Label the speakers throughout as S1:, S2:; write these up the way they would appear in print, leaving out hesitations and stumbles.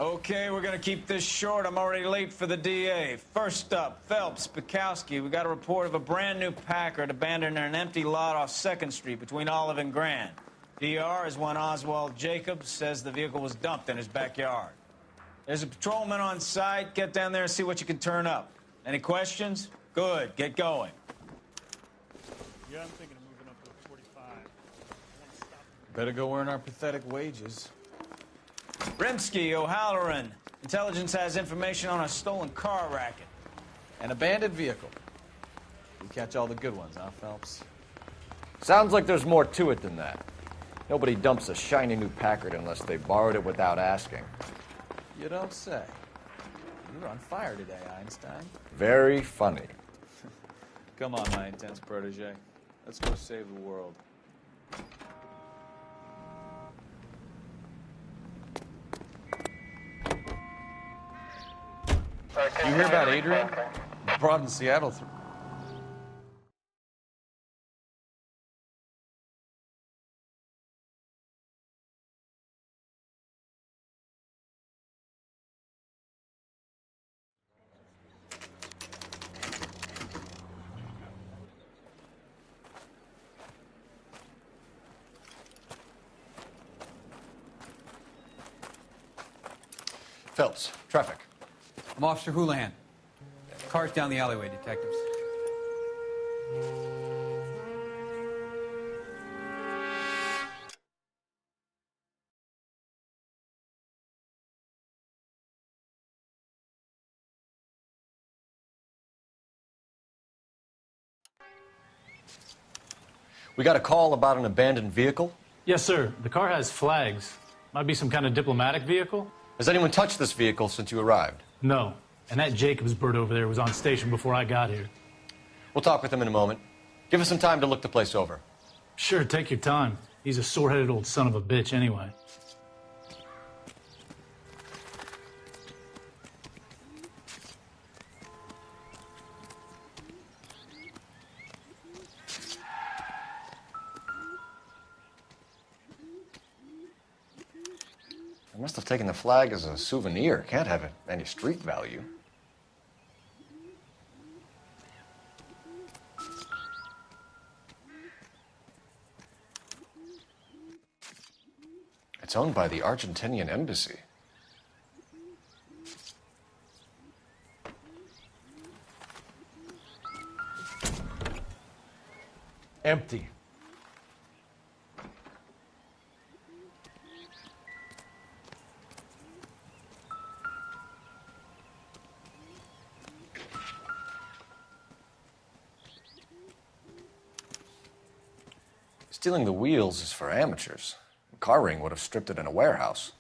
S1: Okay, we're gonna keep this short. I'm already late for the DA. First up, Phelps, Bukowski. We got a report of a brand new Packard abandoned in an empty lot off 2nd Street between Olive and Grand. DR is one Oswald Jacobs, says the vehicle was dumped in his backyard. There's a patrolman on site. Get down there and see what you can turn up. Any questions? Good, get going.
S2: Yeah, I'm thinking of moving up to 45.
S1: Better go earn our pathetic wages. Rimsky, O'Halloran. Intelligence has information on a stolen car racket.
S3: An abandoned vehicle. We catch all the good ones, huh, Phelps?
S4: Sounds like there's more to it than that. Nobody dumps a shiny new Packard unless they borrowed it without asking.
S3: You don't say. You're on fire today, Einstein.
S4: Very funny.
S3: Come on, my intense protege. Let's go save the world.
S4: You hear about Adrian?
S3: Brought in Seattle through.
S4: Phelps, traffic.
S5: I'm Officer Houlihan. Car's down the alleyway, detectives.
S4: We got a call about an abandoned vehicle.
S2: Yes, sir. The car has flags. Might be some kind of diplomatic vehicle?
S4: Has anyone touched this vehicle since you arrived?
S2: No. And that Jacobs bird over there was on station before I got here.
S4: We'll talk with him in a moment. Give us some time to look the place over.
S2: Sure, take your time. He's a sore-headed old son of a bitch anyway.
S4: I must have taken the flag as a souvenir. Can't have any street value. It's owned by the Argentinian embassy.
S3: Empty.
S4: Stealing the wheels is for amateurs. A car ring would have stripped it in a warehouse.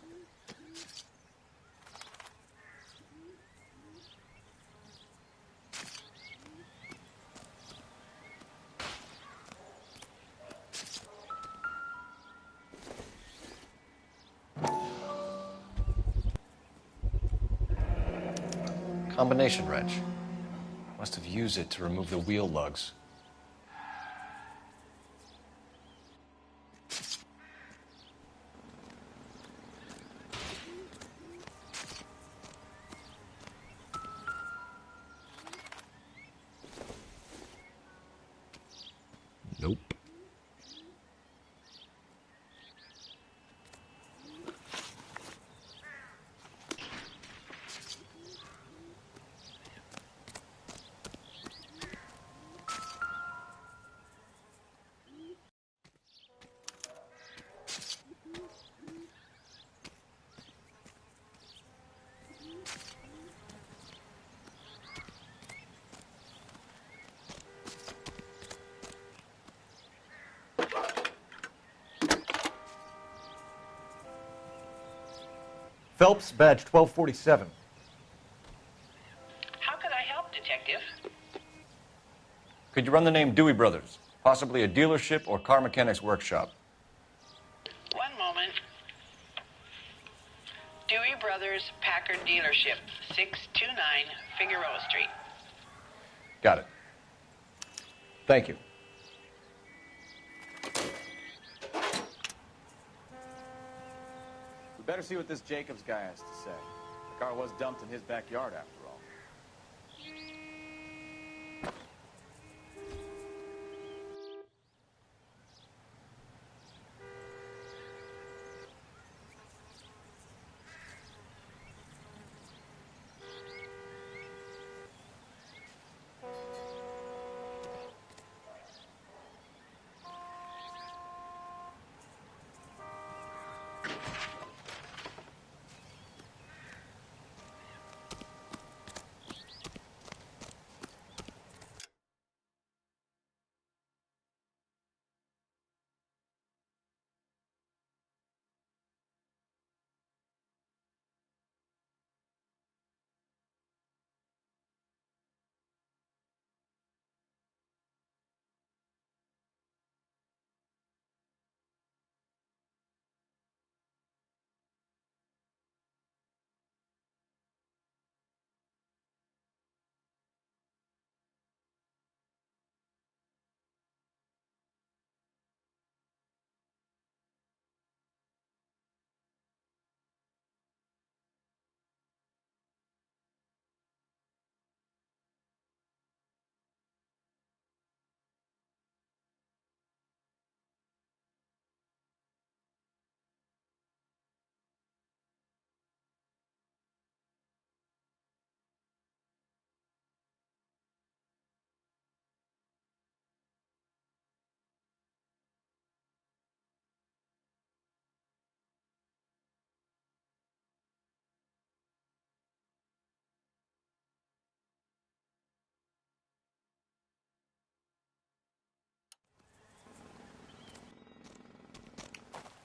S4: Combination wrench. Must have used it to remove the wheel lugs. Nope. Phelps, badge 1247.
S6: How can I help, Detective?
S4: Could you run the name Dewey Brothers? Possibly a dealership or car mechanics workshop.
S6: One moment. Dewey Brothers Packard Dealership, 629 Figueroa Street.
S4: Got it. Thank you.
S3: We better see what this Jacobs guy has to say. The car was dumped in his backyard, after all.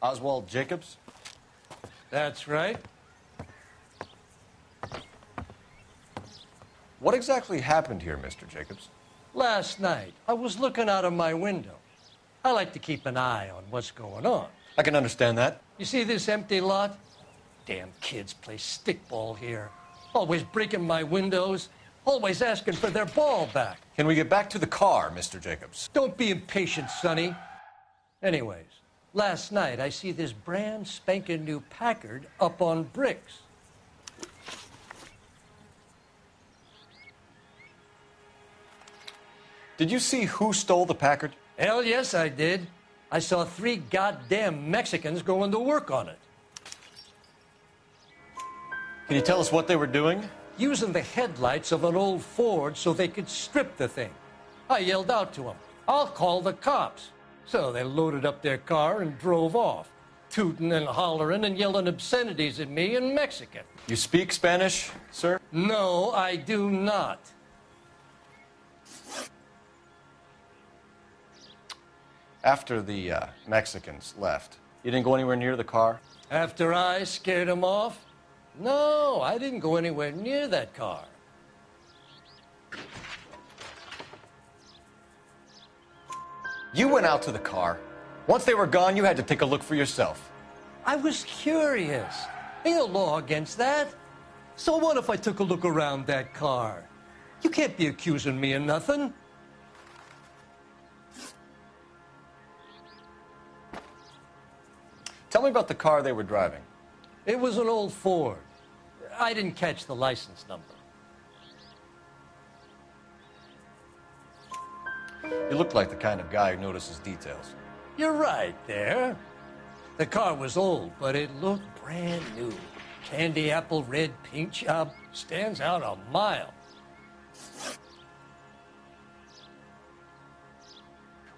S4: Oswald Jacobs?
S7: That's right.
S4: What exactly happened here, Mr. Jacobs?
S7: Last night, I was looking out of my window. I like to keep an eye on what's going on.
S4: I can understand that.
S7: You see this empty lot? Damn kids play stickball here. Always breaking my windows. Always asking for their ball back.
S4: Can we get back to the car, Mr. Jacobs?
S7: Don't be impatient, Sonny. Anyways, last night I see this brand spanking new Packard up on bricks.
S4: Did you see who stole the Packard?
S7: Hell yes, I did. I saw 3 goddamn Mexicans going to work on it.
S4: Can you tell us what they were doing?
S7: Using the headlights of an old Ford so they could strip the thing. I yelled out to them, "I'll call the cops." So they loaded up their car and drove off, tooting and hollering and yelling obscenities at me in Mexican.
S4: You speak Spanish, sir?
S7: No, I do not.
S4: After the Mexicans left, you didn't go anywhere near the car?
S7: After I scared them off? No, I didn't go anywhere near that car.
S4: You went out to the car. Once they were gone, you had to take a look for yourself.
S7: I was curious. Ain't no law against that. So what if I took a look around that car? You can't be accusing me of nothing.
S4: Tell me about the car they were driving.
S7: It was an old Ford. I didn't catch the license number.
S4: You look like the kind of guy who notices details.
S7: You're right there. The car was old, but it looked brand new. Candy apple red paint job stands out a mile.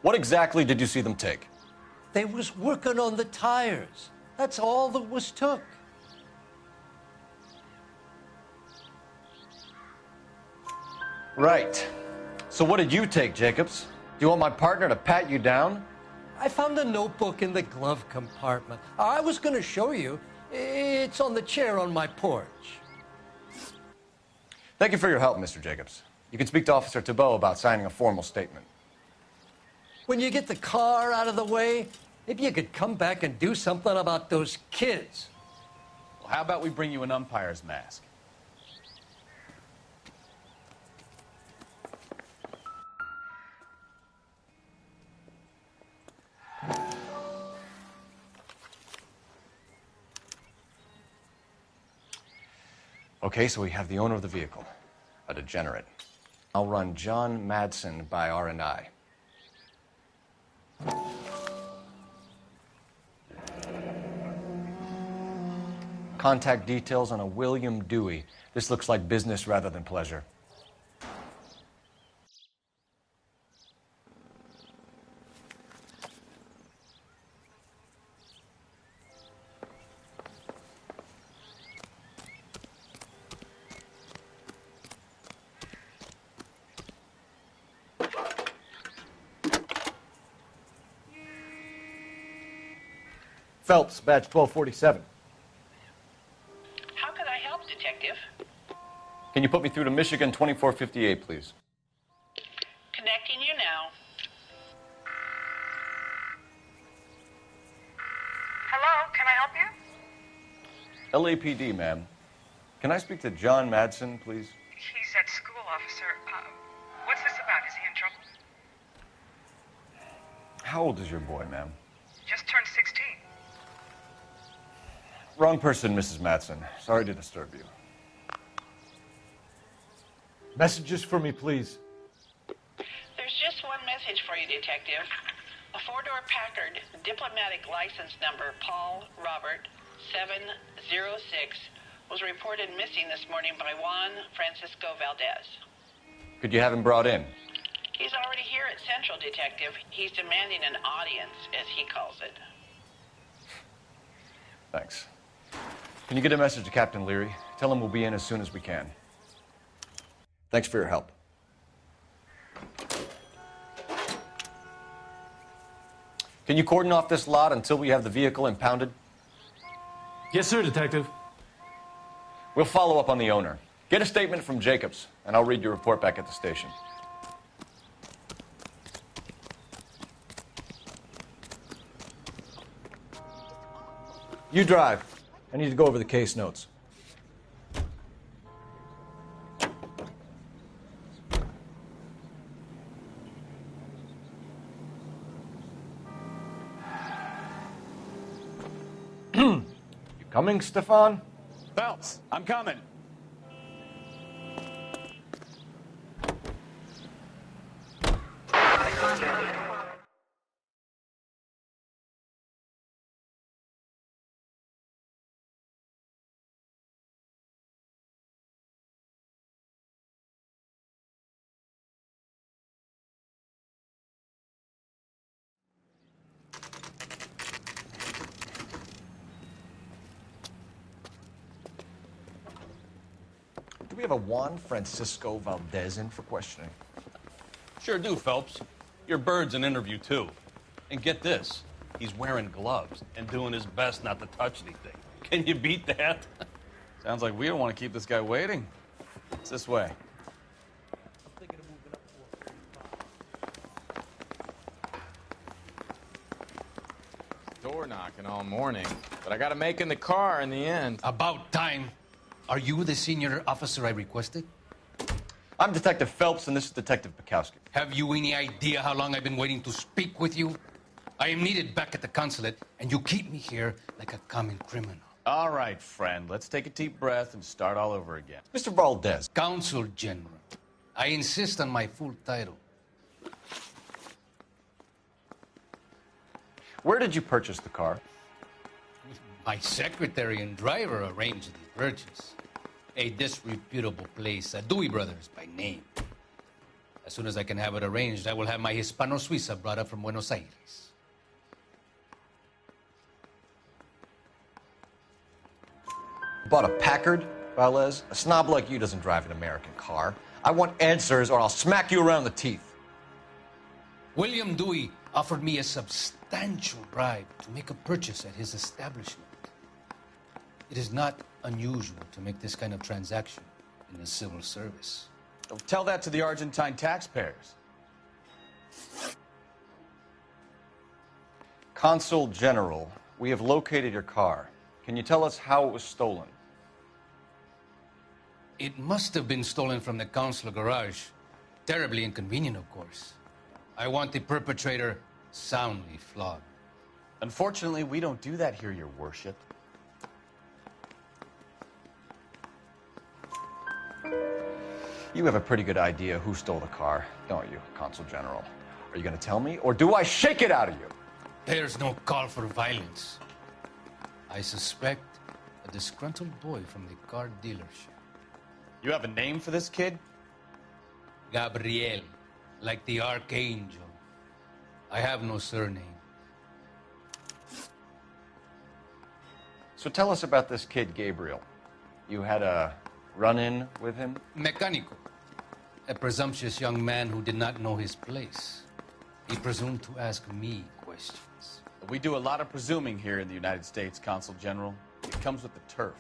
S4: What exactly did you see them take?
S7: They was working on the tires. That's all that was took.
S4: Right. So what did you take, Jacobs? Do you want my partner to pat you down?
S7: I found a notebook in the glove compartment. I was going to show you. It's on the chair on my porch.
S4: Thank you for your help, Mr. Jacobs. You can speak to Officer Thibault about signing a formal statement.
S7: When you get the car out of the way, maybe you could come back and do something about those kids.
S3: Well, how about we bring you an umpire's mask?
S4: Okay, so we have the owner of the vehicle, a degenerate. I'll run John Madsen by R&I. Contact details on a William Dewey. This looks like business rather than pleasure. Phelps, badge 1247.
S6: How could I help, Detective?
S4: Can you put me through to Michigan 2458, please?
S6: Connecting you now.
S8: Hello, can I help you?
S4: LAPD, ma'am. Can I speak to John Madsen, please?
S8: He's at school, officer. What's this about? Is he in trouble?
S4: How old is your boy, ma'am?
S8: Just turned 16.
S4: Wrong person, Mrs. Madsen. Sorry to disturb you.
S9: Messages for me, please.
S6: There's just one message for you, Detective. A four-door Packard, diplomatic license number Paul Robert 706, was reported missing this morning by Juan Francisco Valdez.
S4: Could you have him brought in?
S6: He's already here at Central, Detective. He's demanding an audience, as he calls it.
S4: Thanks. Can you get a message to Captain Leary? Tell him we'll be in as soon as we can. Thanks for your help. Can you cordon off this lot until we have the vehicle impounded?
S2: Yes, sir, Detective.
S4: We'll follow up on the owner. Get a statement from Jacobs, and I'll read your report back at the station. You drive. I need to go over the case notes. You coming, Stefan?
S3: Phelps, I'm coming.
S4: Do we have a Juan Francisco Valdez in for questioning?
S10: Sure do, Phelps. Your bird's an interview, too. And get this, he's wearing gloves and doing his best not to touch anything. Can you beat that?
S3: Sounds like we don't want to keep this guy waiting. It's this way.
S11: Door knocking all morning, but I gotta make in the car in the end.
S12: About time. Are you the senior officer I requested?
S4: I'm Detective Phelps, and this is Detective Bukowski.
S12: Have you any idea how long I've been waiting to speak with you? I am needed back at the consulate, and you keep me here like a common criminal.
S3: All right, friend. Let's take a deep breath and start all over again.
S4: Mr. Valdez.
S12: Consul General. I insist on my full title.
S4: Where did you purchase the car?
S12: My secretary and driver arranged the purchase. A disreputable place, Dewey Brothers by name. As soon as I can have it arranged, I will have my Hispano Suiza brought up from Buenos Aires.
S4: Bought a Packard, Valdez? A snob like you doesn't drive an American car. I want answers or I'll smack you around the teeth.
S12: William Dewey offered me a substantial bribe to make a purchase at his establishment. It is not unusual to make this kind of transaction in the civil service.
S3: Tell that to the Argentine taxpayers.
S4: Consul General, we have located your car. Can you tell us how it was stolen?
S12: It must have been stolen from the consular garage. Terribly inconvenient, of course. I want the perpetrator soundly flogged.
S3: Unfortunately, we don't do that here, Your Worship.
S4: You have a pretty good idea who stole the car, don't you, Consul General? Are you going to tell me, or do I shake it out of you?
S12: There's no call for violence. I suspect a disgruntled boy from the car dealership.
S3: You have a name for this kid?
S12: Gabriel, like the archangel. I have no surname.
S4: So tell us about this kid, Gabriel. You had a run-in with him?
S12: Mecánico. A presumptuous young man who did not know his place. He presumed to ask me questions.
S3: We do a lot of presuming here in the United States, Consul General. It comes with the turf.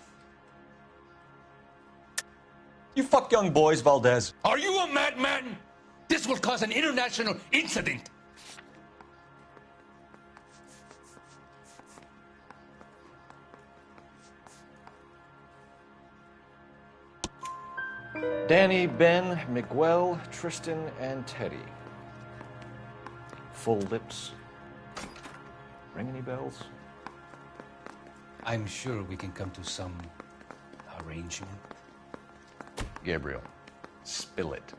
S4: You fuck young boys, Valdez.
S12: Are you a madman? This will cause an international incident.
S4: Danny, Ben, Miguel, Tristan, and Teddy. Full lips. Ring any bells?
S12: I'm sure we can come to some arrangement.
S4: Gabriel, spill it.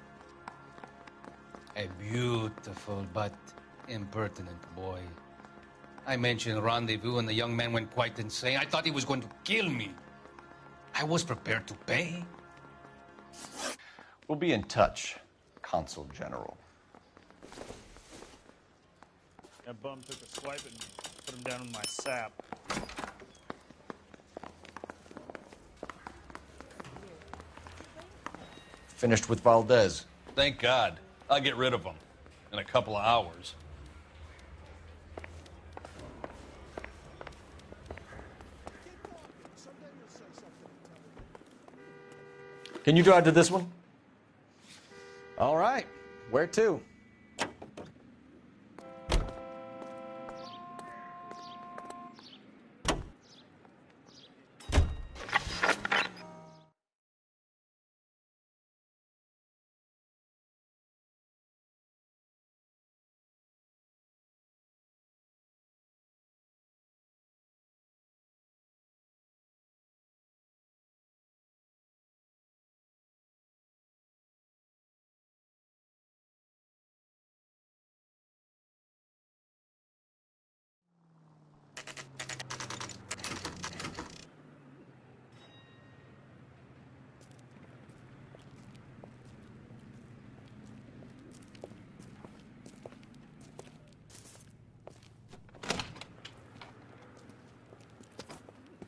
S12: A beautiful but impertinent boy. I mentioned rendezvous and the young man went quite insane. I thought he was going to kill me. I was prepared to pay.
S4: We'll be in touch, Consul General.
S13: That bum took a swipe at me. Put him down in my sap.
S4: Finished with Valdez.
S10: Thank God. I'll get rid of him in a couple of hours.
S4: Can you drive to this one?
S3: All right. Where to?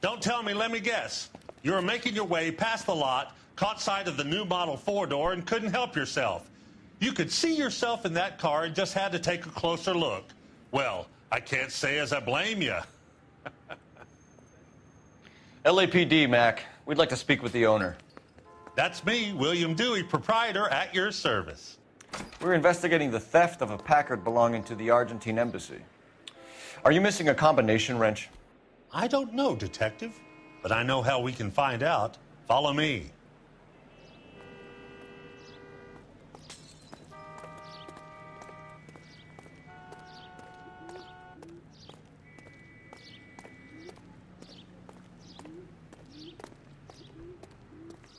S14: Don't tell me, let me guess. You were making your way past the lot, caught sight of the new model four-door, and couldn't help yourself. You could see yourself in that car and just had to take a closer look. Well, I can't say as I blame you.
S4: LAPD, Mac. We'd like to speak with the owner.
S14: That's me, William Dewey, proprietor, at your service.
S4: We're investigating the theft of a Packard belonging to the Argentine embassy. Are you missing a combination wrench?
S14: I don't know, Detective, but I know how we can find out. Follow me.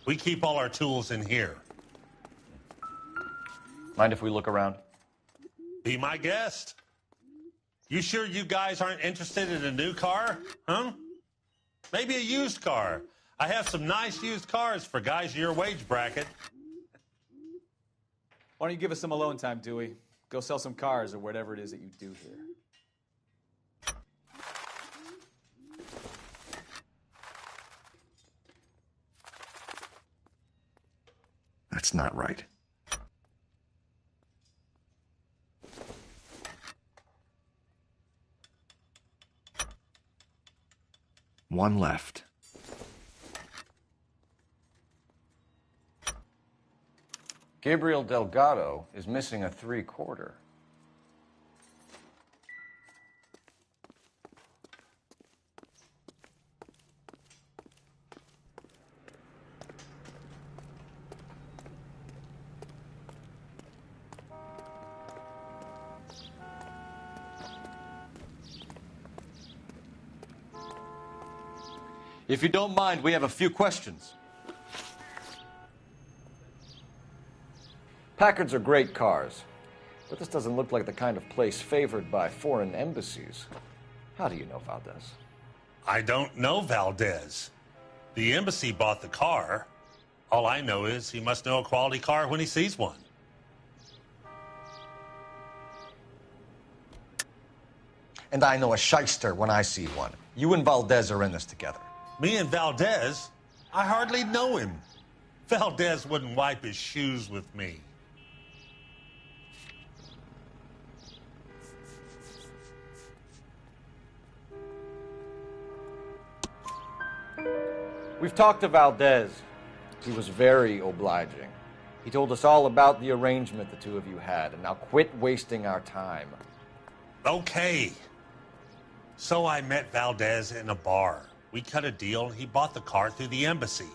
S14: We keep all our tools in here.
S4: Mind if we look around?
S14: Be my guest. You sure you guys aren't interested in a new car? Huh? Maybe a used car. I have some nice used cars for guys in your wage bracket.
S3: Why don't you give us some alone time, Dewey? Go sell some cars or whatever it is that you do here.
S4: That's not right. One left. Gabriel Delgado is missing a 3/4. If you don't mind, we have a few questions. Packards are great cars, but this doesn't look like the kind of place favored by foreign embassies. How do you know Valdez?
S14: I don't know Valdez. The embassy bought the car. All I know is he must know a quality car when he sees one.
S4: And I know a shyster when I see one. You and Valdez are in this together.
S14: Me and Valdez? I hardly know him. Valdez wouldn't wipe his shoes with me.
S4: We've talked to Valdez. He was very obliging. He told us all about the arrangement the two of you had, and now quit wasting our time.
S14: Okay. So I met Valdez in a bar. We cut a deal, and he bought the car through the embassy.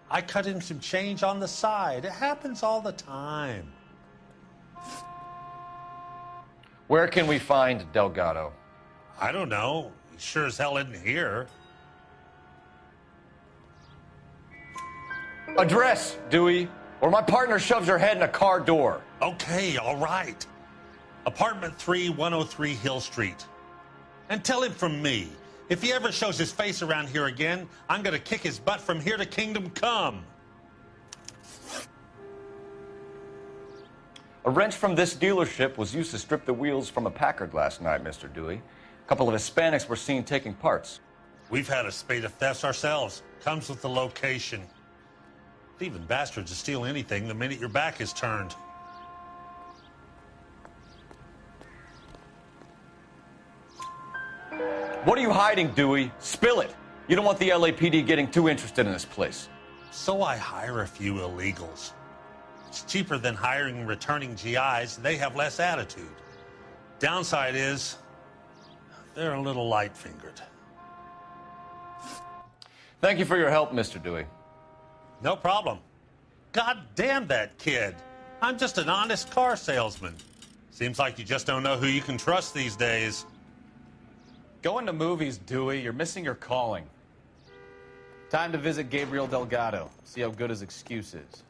S14: I cut him some change on the side. It happens all the time.
S4: Where can we find Delgado?
S14: I don't know. He sure as hell isn't here.
S4: Address, Dewey, or my partner shoves her head in a car door.
S14: Okay, all right. Apartment 3, 103 Hill Street. And tell him from me, if he ever shows his face around here again, I'm going to kick his butt from here to Kingdom Come.
S4: A wrench from this dealership was used to strip the wheels from a Packard last night, Mr. Dewey. A couple of Hispanics were seen taking parts.
S14: We've had a spate of thefts ourselves. Comes with the location. Thieving bastards to steal anything the minute your back is turned.
S4: What are you hiding, Dewey? Spill it. You don't want the LAPD getting too interested in this place.
S14: So I hire a few illegals. It's cheaper than hiring returning GIs. They have less attitude. Downside is, they're a little light-fingered.
S4: Thank you for your help, Mr. Dewey.
S14: No problem. God damn that kid. I'm just an honest car salesman. Seems like you just don't know who you can trust these days.
S3: Going to movies, Dewey. You're missing your calling. Time to visit Gabriel Delgado. See how good his excuse is.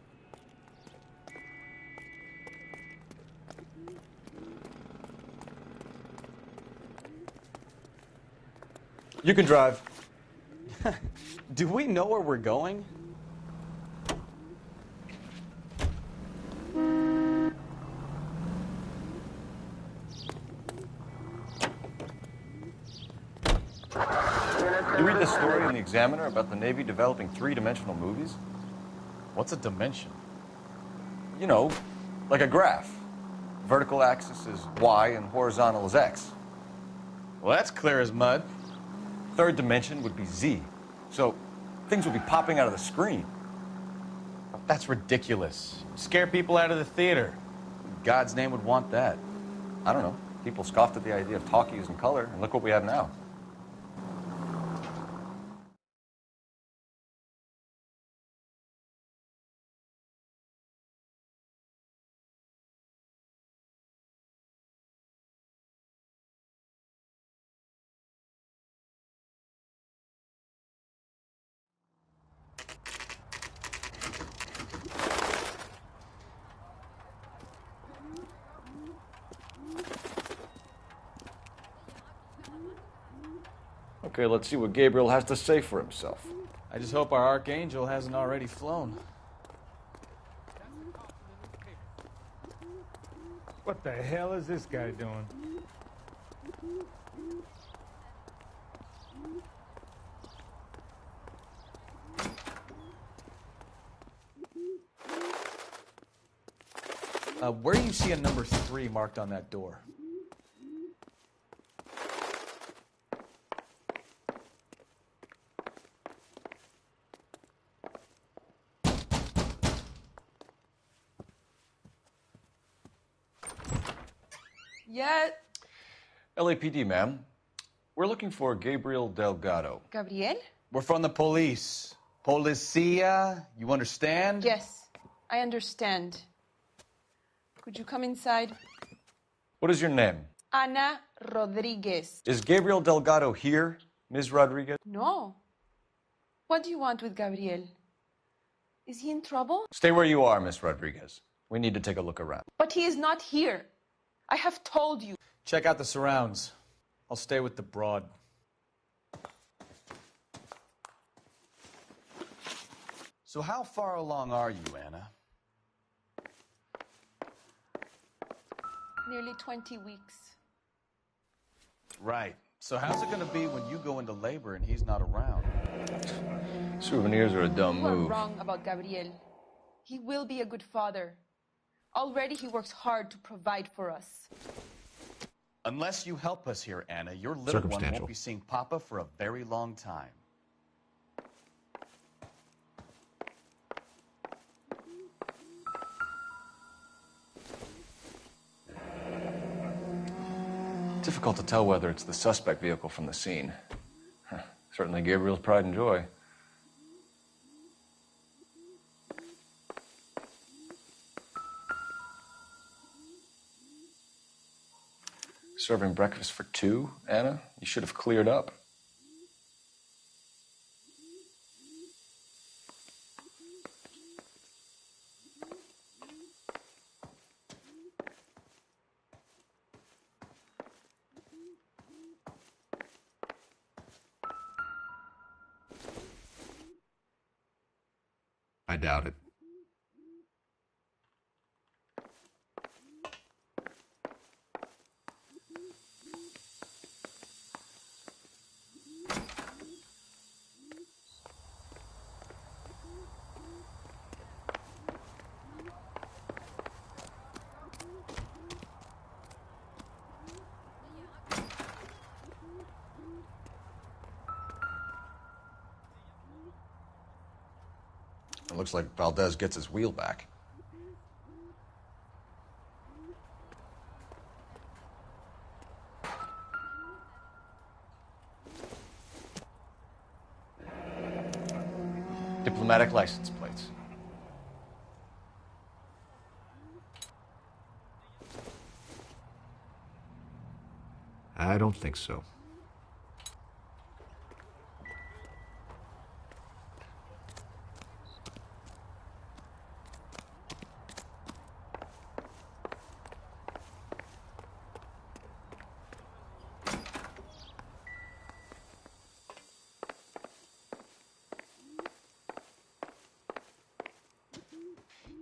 S4: You can drive.
S3: Do we know where we're going?
S4: You read the story in the Examiner about the Navy developing three-dimensional movies?
S3: What's a dimension?
S4: You know, like a graph. Vertical axis is Y and horizontal is X.
S3: Well, that's clear as mud.
S4: Third dimension would be Z. So things would be popping out of the screen.
S3: That's ridiculous. Scare people out of the theater. God's name would want that.
S4: I don't know. People scoffed at the idea of talkies in color, and look what we have now. Okay, let's see what Gabriel has to say for himself.
S3: I just hope our archangel hasn't already flown.
S13: What the hell is this guy doing?
S3: Where do you see a number 3 marked on that door?
S15: Yeah.
S4: LAPD, ma'am. We're looking for Gabriel Delgado.
S15: Gabriel?
S3: We're from the police. Policia, you understand?
S15: Yes, I understand. Could you come inside?
S4: What is your name?
S15: Ana Rodriguez.
S4: Is Gabriel Delgado here, Ms. Rodriguez?
S15: No. What do you want with Gabriel? Is he in trouble?
S4: Stay where you are, Miss Rodriguez. We need to take a look around.
S15: But he is not here. I have told you.
S3: Check out the surrounds. I'll stay with the broad. So how far along are you, Anna?
S15: Nearly 20 weeks.
S3: Right. So how's it going to be when you go into labor and he's not around?
S4: Souvenirs are a dumb
S15: You are
S4: move.
S15: wrong about Gabriel. He will be a good father. Already he works hard to provide for us.
S3: Unless you help us here, Anna, your little one won't be seeing Papa for a very long time.
S4: Difficult to tell whether it's the suspect vehicle from the scene. Certainly Gabriel's pride and joy. Serving breakfast for two, Anna? You should have cleared up.
S9: I doubt it.
S4: It looks like Valdez gets his wheel back. Diplomatic license plates.
S9: I don't think so.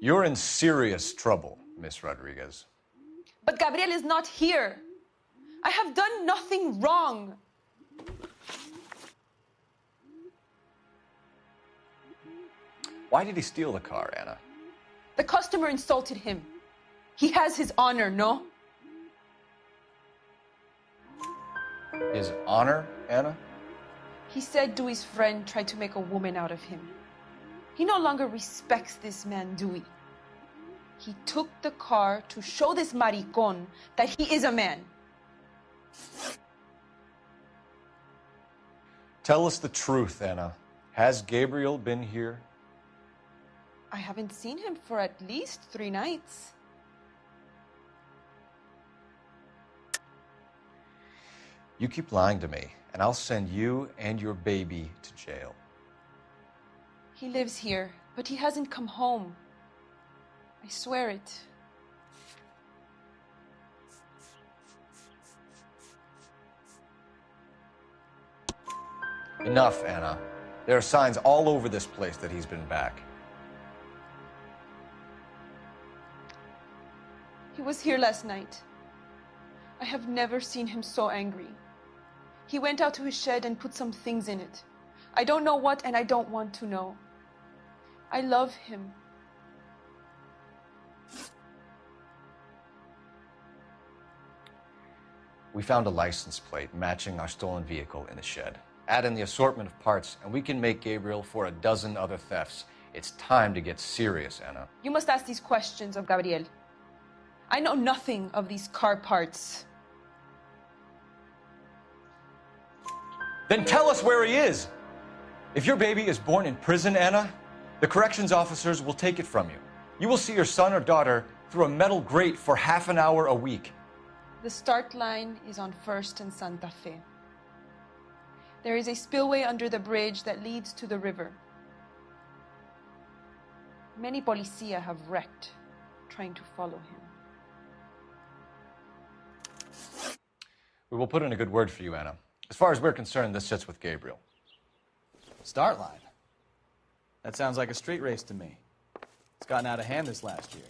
S4: You're in serious trouble, Miss Rodriguez.
S15: But Gabriel is not here. I have done nothing wrong.
S4: Why did he steal the car, Anna?
S15: The customer insulted him. He has his honor, no?
S4: His honor, Anna?
S15: He said Dewey's friend tried to make a woman out of him. He no longer respects this man, Dewey. He took the car to show this maricón that he is a man.
S4: Tell us the truth, Anna. Has Gabriel been here?
S15: I haven't seen him for at least 3 nights.
S4: You keep lying to me, and I'll send you and your baby to jail.
S15: He lives here, but he hasn't come home. I swear it.
S4: Enough, Anna. There are signs all over this place that he's been back.
S15: He was here last night. I have never seen him so angry. He went out to his shed and put some things in it. I don't know what, and I don't want to know. I love him.
S4: We found a license plate matching our stolen vehicle in the shed. Add in the assortment of parts, and we can make Gabriel for a dozen other thefts. It's time to get serious, Anna.
S15: You must ask these questions of Gabriel. I know nothing of these car parts.
S4: Then tell us where he is. If your baby is born in prison, Anna, the corrections officers will take it from you. You will see your son or daughter through a metal grate for half an hour a week.
S15: The start line is on 1st and Santa Fe. There is a spillway under the bridge that leads to the river. Many policia have wrecked. trying to follow him.
S4: We will put in a good word for you, Anna. As far as we're concerned, this sits with Gabriel.
S3: Start line. That sounds like a street race to me. It's gotten out of hand this last year.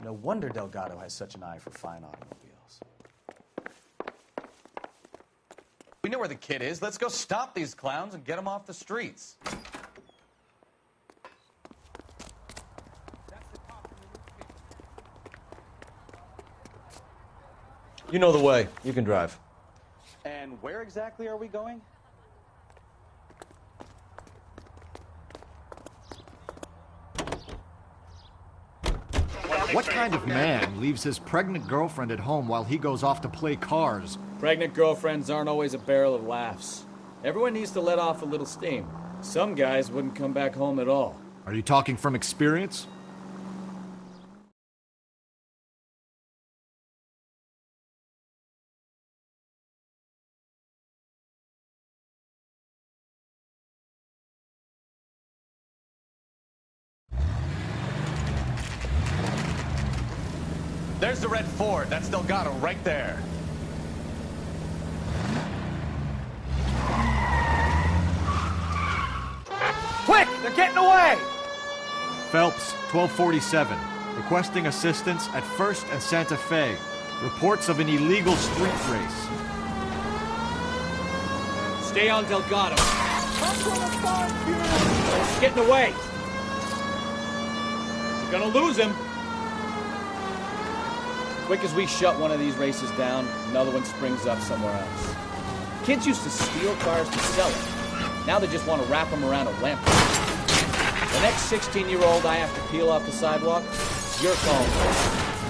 S3: No wonder Delgado has such an eye for fine automobiles. We know where the kid is. Let's go stop these clowns and get them off the streets.
S4: You know the way. You can drive.
S3: And where exactly are we going?
S9: What kind of man leaves his pregnant girlfriend at home while he goes off to play cars?
S16: Pregnant girlfriends aren't always a barrel of laughs. Everyone needs to let off a little steam. Some guys wouldn't come back home at all.
S9: Are you talking from experience?
S3: There's the red Ford. That's Delgado right there.
S1: Quick! They're getting away!
S9: Phelps, 1247. Requesting assistance at 1st and Santa Fe. Reports of an illegal street race.
S16: Stay on Delgado. He's getting away. You're gonna lose him. Quick as we shut one of these races down, another one springs up somewhere else. Kids used to steal cars to sell them. Now they just want to wrap them around a lamppost. The next 16-year-old I have to peel off the sidewalk, it's your call.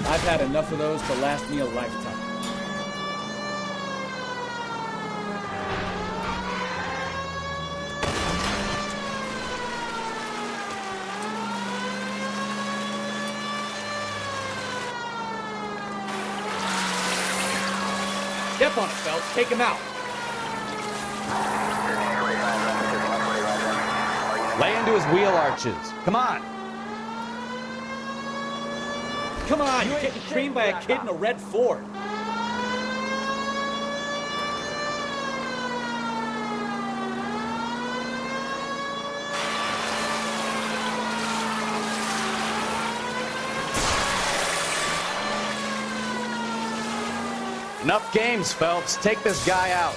S16: I've had enough of those to last me a lifetime. Step on it, Phelps. Take him out.
S3: Lay into his wheel arches. Come on.
S16: Come on, you're getting creamed by a kid in a red Ford.
S3: Enough games, Phelps. Take this guy out.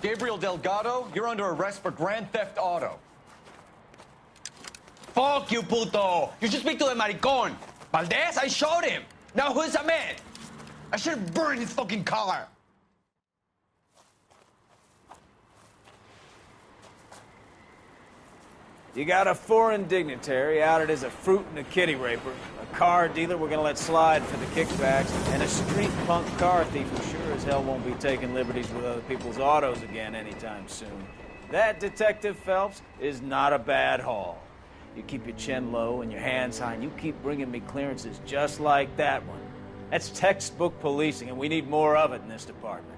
S4: Gabriel Delgado, you're under arrest for Grand Theft Auto.
S17: Fuck you, puto! You should speak to the maricón. Valdez, I showed him. Now who's a man? I should have burned his fucking car.
S1: You got a foreign dignitary outed as a fruit and a kitty raper, a car dealer we're gonna let slide for the kickbacks, and a street punk car thief who sure as hell won't be taking liberties with other people's autos again anytime soon. That, Detective Phelps, is not a bad haul. You keep your chin low and your hands high, and you keep bringing me clearances just like that one. That's textbook policing, and we need more of it in this department.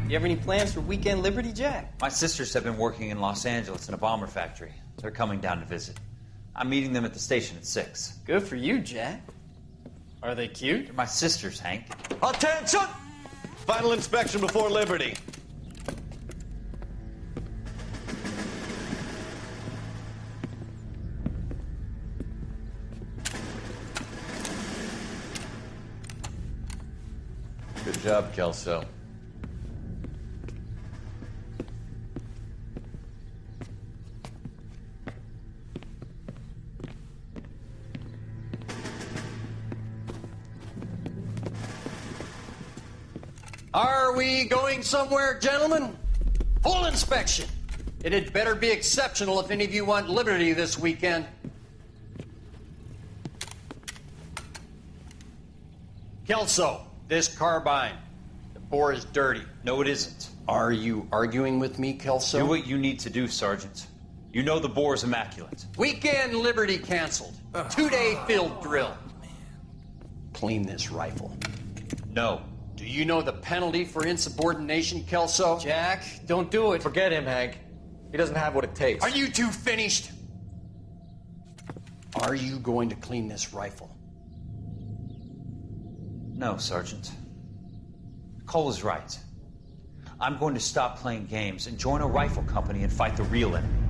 S18: You have any plans for weekend Liberty, Jack?
S19: My sisters have been working in Los Angeles in a bomber factory. They're coming down to visit. I'm meeting them at the station at 6.
S18: Good for you, Jack. Are they cute?
S19: They're my sisters, Hank.
S14: Attention! Final inspection before Liberty.
S4: Good job, Kelso.
S20: Are we going somewhere, gentlemen? Full inspection. It had better be exceptional if any of you want liberty this weekend. Kelso, this carbine. The bore is dirty.
S19: No, it isn't.
S20: Are you arguing with me, Kelso?
S19: Do what you need to do, Sergeant. You know the bore is immaculate.
S20: Weekend liberty canceled. 2-day field drill. Clean this rifle.
S19: No.
S20: Do you know the penalty for insubordination, Kelso?
S18: Jack, don't do it.
S4: Forget him, Hank. He doesn't have what it takes.
S20: Are you two finished? Are you going to clean this rifle?
S19: No, Sergeant. Cole is right. I'm going to stop playing games and join a rifle company and fight the real enemy.